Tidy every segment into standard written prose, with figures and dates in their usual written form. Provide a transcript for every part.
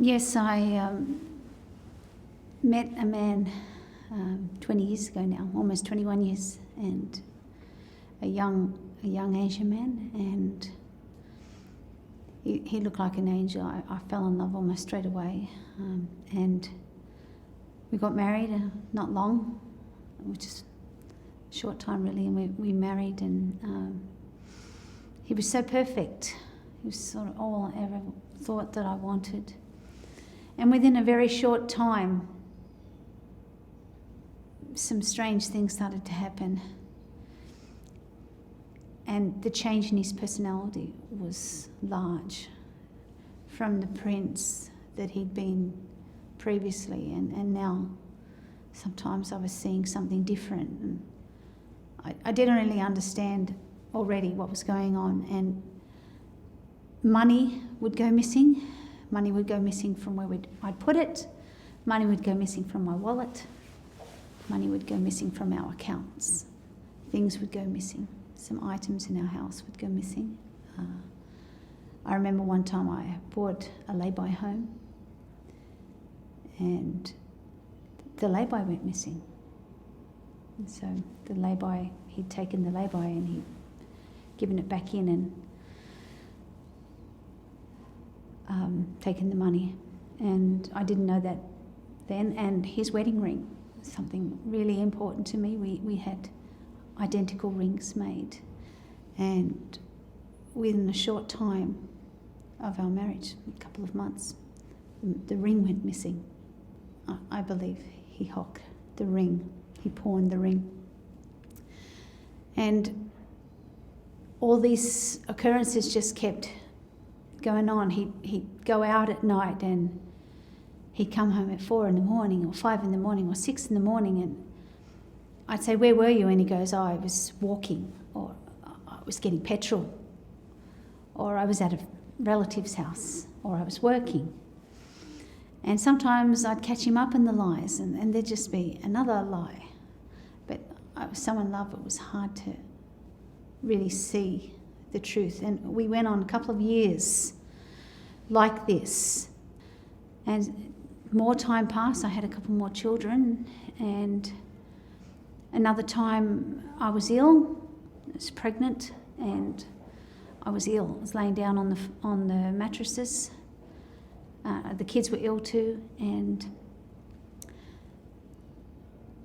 Yes, I met a man 20 years ago now, almost 21 years, and a young Asian man, and he looked like an angel. I fell in love almost straight away, and we got married not long, which is a short time really, and we married, and he was so perfect. He was sort of all I ever thought that I wanted. And within a very short time, some strange things started to happen. And the change in his personality was large from the prince that he'd been previously. And now sometimes I was seeing something different. And I didn't really understand already what was going on. And money would go missing. Money would go missing from where I'd put it. Money would go missing from my wallet. Money would go missing from our accounts. Things would go missing. Some items in our house would go missing. I remember one time I bought a lay-by home, and the lay-by went missing. And so the lay-by, he'd taken the lay-by and he'd given it back in and taken the money. And I didn't know that then. And his wedding ring, something really important to me. We had identical rings made, and within a short time of our marriage, a couple of months, the ring went missing. I believe he hocked the ring, he pawned the ring. And all these occurrences just kept going on. He'd go out at night and he'd come home at 4 in the morning or 5 in the morning or 6 in the morning, and I'd say, "Where were you?" And he goes, "Oh, I was walking," or "I was getting petrol," or "I was at a relative's house," or "I was working." And sometimes I'd catch him up in the lies, and there'd just be another lie. But I was so in love, it was hard to really see the truth. And we went on a couple of years like this. And more time passed, I had a couple more children, and another time I was ill. I was pregnant, and I was ill. I was laying down on the mattresses. The kids were ill too, and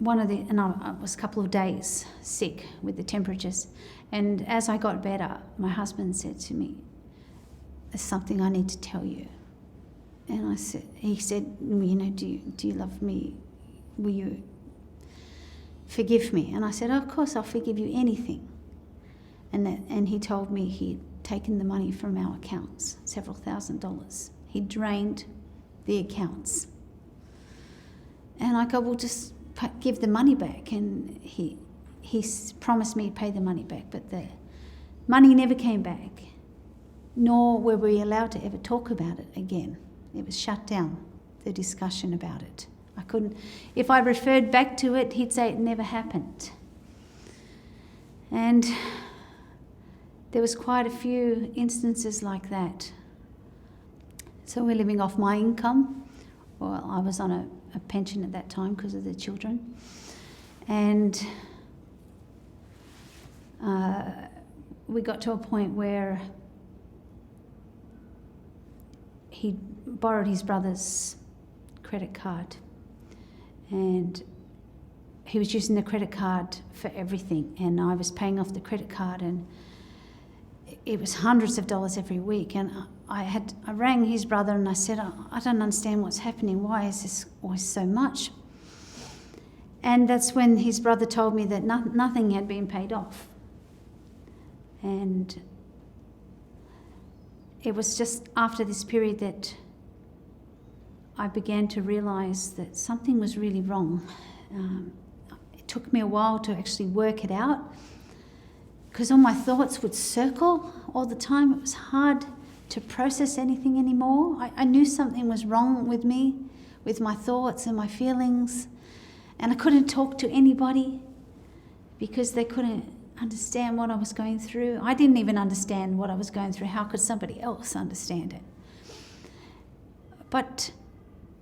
I was a couple of days sick with the temperatures. And as I got better, my husband said to me, "There's something I need to tell you." And he said, do you love me? Will you forgive me? And I said, "Of course, I'll forgive you anything." And he told me he'd taken the money from our accounts, several $1,000s. He drained the accounts. And I go, "Well, just give the money back." And he promised me he'd pay the money back, but the money never came back, nor were we allowed to ever talk about it again. It was shut down, the discussion about it. I couldn't, if I referred back to it, he'd say it never happened. And there was quite a few instances like that. So we're living off my income. Well, I was on a pension at that time because of the children. And we got to a point where he borrowed his brother's credit card, and he was using the credit card for everything, and I was paying off the credit card, and it was hundreds of dollars every week. And I rang his brother and I said, "I don't understand what's happening. Why is this always so much?" And that's when his brother told me that nothing had been paid off. And it was just after this period that I began to realise that something was really wrong. It took me a while to actually work it out, because all my thoughts would circle all the time. It was hard to process anything anymore. I knew something was wrong with me, with my thoughts and my feelings, and I couldn't talk to anybody because they couldn't understand what I was going through. I didn't even understand what I was going through. How could somebody else understand it? But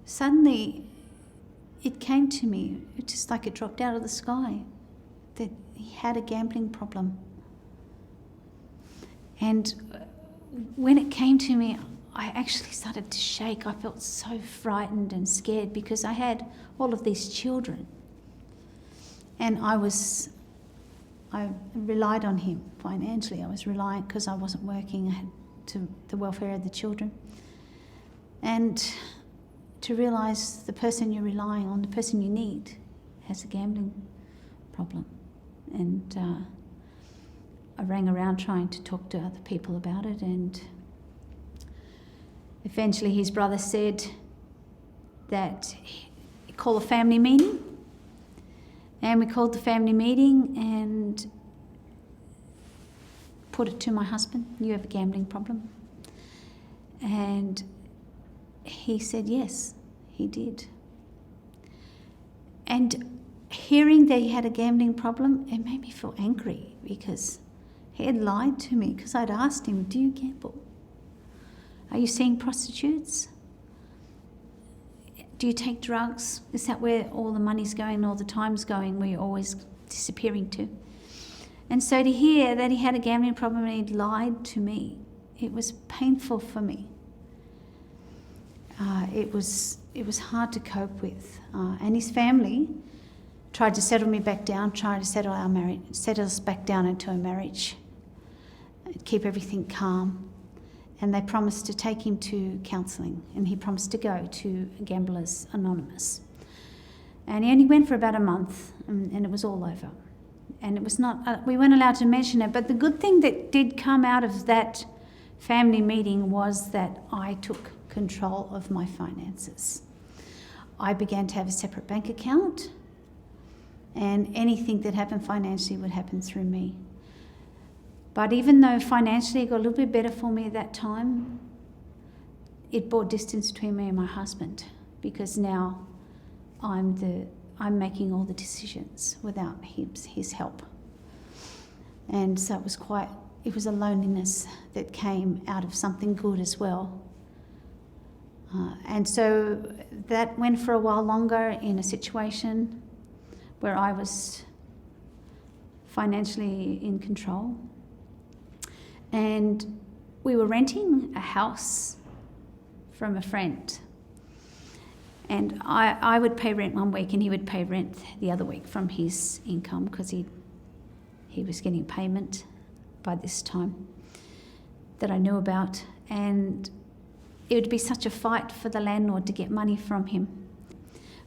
suddenly it came to me, it's just like it dropped out of the sky, that he had a gambling problem. And when it came to me, I actually started to shake. I felt so frightened and scared because I had all of these children. And I relied on him financially. I was reliant because I wasn't working. I had the welfare of the children. And to realise the person you're relying on, the person you need, has a gambling problem. And I rang around trying to talk to other people about it, and eventually his brother said that he call a family meeting. And we called the family meeting and put it to my husband, you have a gambling problem. And he said yes, he did. And hearing that he had a gambling problem, it made me feel angry because he had lied to me, because I'd asked him, do you gamble? Are you seeing prostitutes? Do you take drugs? Is that where all the money's going, all the time's going, where you're always disappearing to? And so to hear that he had a gambling problem and he'd lied to me, it was painful for me. It was hard to cope with. And his family tried to settle me back down, tried to settle us back down into a marriage, keep everything calm. And they promised to take him to counselling, and he promised to go to Gamblers Anonymous. And he only went for about a month, and it was all over. And it was not, we weren't allowed to mention it, but the good thing that did come out of that family meeting was that I took control of my finances. I began to have a separate bank account, and anything that happened financially would happen through me. But even though financially it got a little bit better for me at that time, it brought distance between me and my husband, because now I'm making all the decisions without his help. And so it was a loneliness that came out of something good as well. And so that went for a while longer in a situation where I was financially in control. And we were renting a house from a friend. And I would pay rent one week and he would pay rent the other week from his income, because he was getting payment by this time that I knew about. And it would be such a fight for the landlord to get money from him.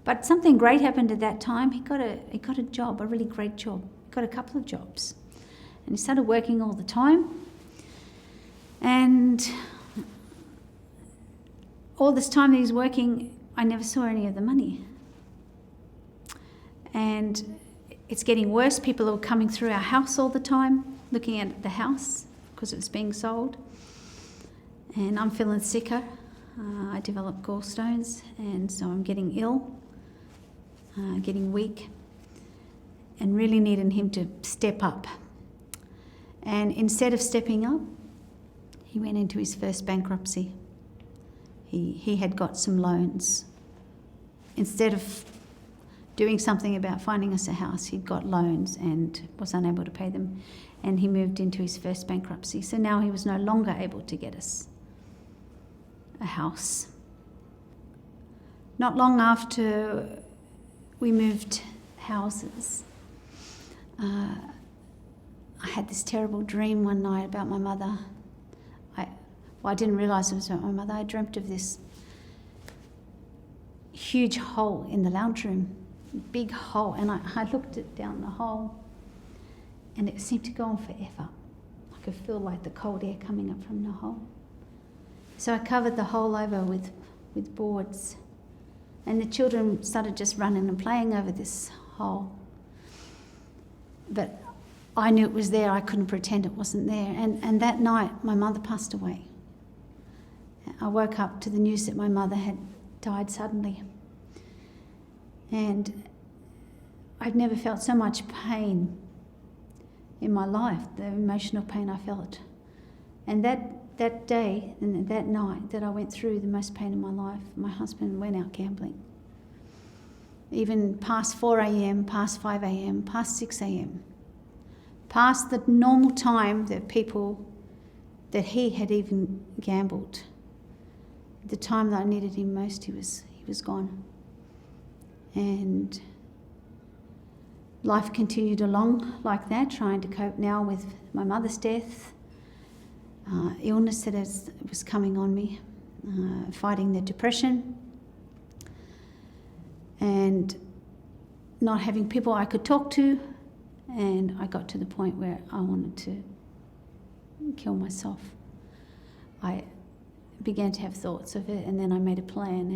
But something great happened at that time. He got a job, a really great job. He got a couple of jobs. And he started working all the time. And all this time that he was working, I never saw any of the money. And it's getting worse. People are coming through our house all the time, looking at the house because it was being sold. And I'm feeling sicker. I developed gallstones, and so I'm getting ill, getting weak, and really needing him to step up. And instead of stepping up, he went into his first bankruptcy. He had got some loans. Instead of doing something about finding us a house, he'd got loans and was unable to pay them, and he moved into his first bankruptcy. So now he was no longer able to get us a house. Not long after we moved houses, I had this terrible dream one night about my mother. I didn't realise it was about my mother. I dreamt of this huge hole in the lounge room, big hole, and I looked down the hole, and it seemed to go on forever. I could feel like the cold air coming up from the hole. So I covered the hole over with boards, and the children started just running and playing over this hole. But I knew it was there. I couldn't pretend it wasn't there. And that night, my mother passed away. I woke up to the news that my mother had died suddenly. And I've never felt so much pain in my life, the emotional pain I felt. And that that day and that night that I went through the most pain in my life, my husband went out gambling. Even past 4 a.m, past 5 a.m, past 6 a.m. Past the normal time that he had even gambled. The time that I needed him most, he was gone. And life continued along like that, trying to cope now with my mother's death, illness that was coming on me, fighting the depression, and not having people I could talk to. And I got to the point where I wanted to kill myself. I began to have thoughts of it, and then I made a plan,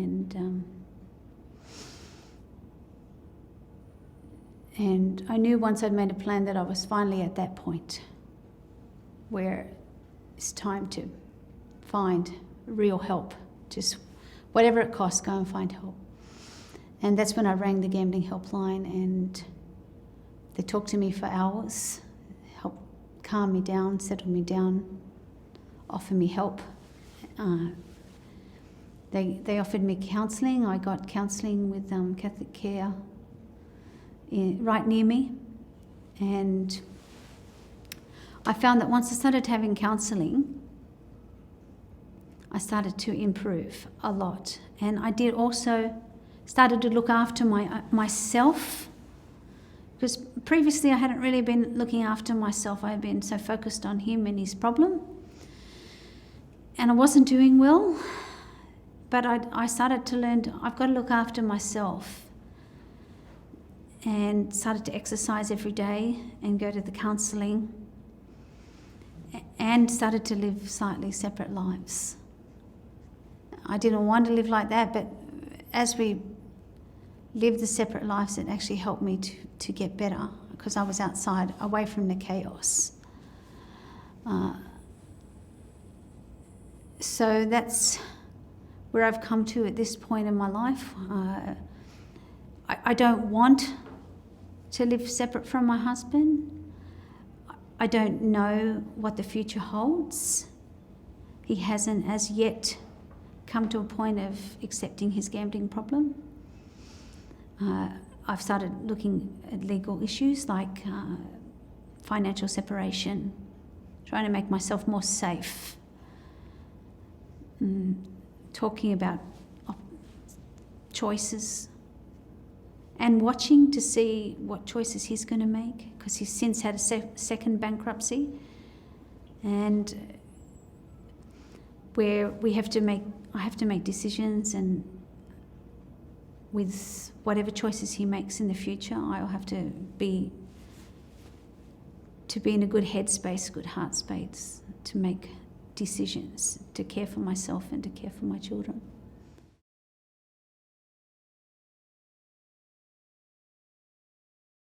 and I knew once I'd made a plan that I was finally at that point where it's time to find real help. Just whatever it costs, go and find help. And that's when I rang the gambling helpline, and they talked to me for hours, helped calm me down, settle me down, offer me help. They offered me counselling. I got counselling with Catholic Care right near me, and I found that once I started having counselling, I started to improve a lot. And I did also started to look after myself, because previously I hadn't really been looking after myself. I had been so focused on him and his problem, and I wasn't doing well. But I started to learn I've got to look after myself, and started to exercise every day and go to the counselling, and started to live slightly separate lives. I didn't want to live like that, but as we lived the separate lives, it actually helped me to get better, because I was outside, away from the chaos. So that's where I've come to at this point in my life. I don't want to live separate from my husband. I don't know what the future holds. He hasn't as yet come to a point of accepting his gambling problem. I've started looking at legal issues like financial separation, trying to make myself more safe, talking about choices, and watching to see what choices he's going to make, because he's since had a second bankruptcy, and where I have to make decisions, and with whatever choices he makes in the future, I'll have to be in a good headspace, good heart space, to make decisions, to care for myself and to care for my children.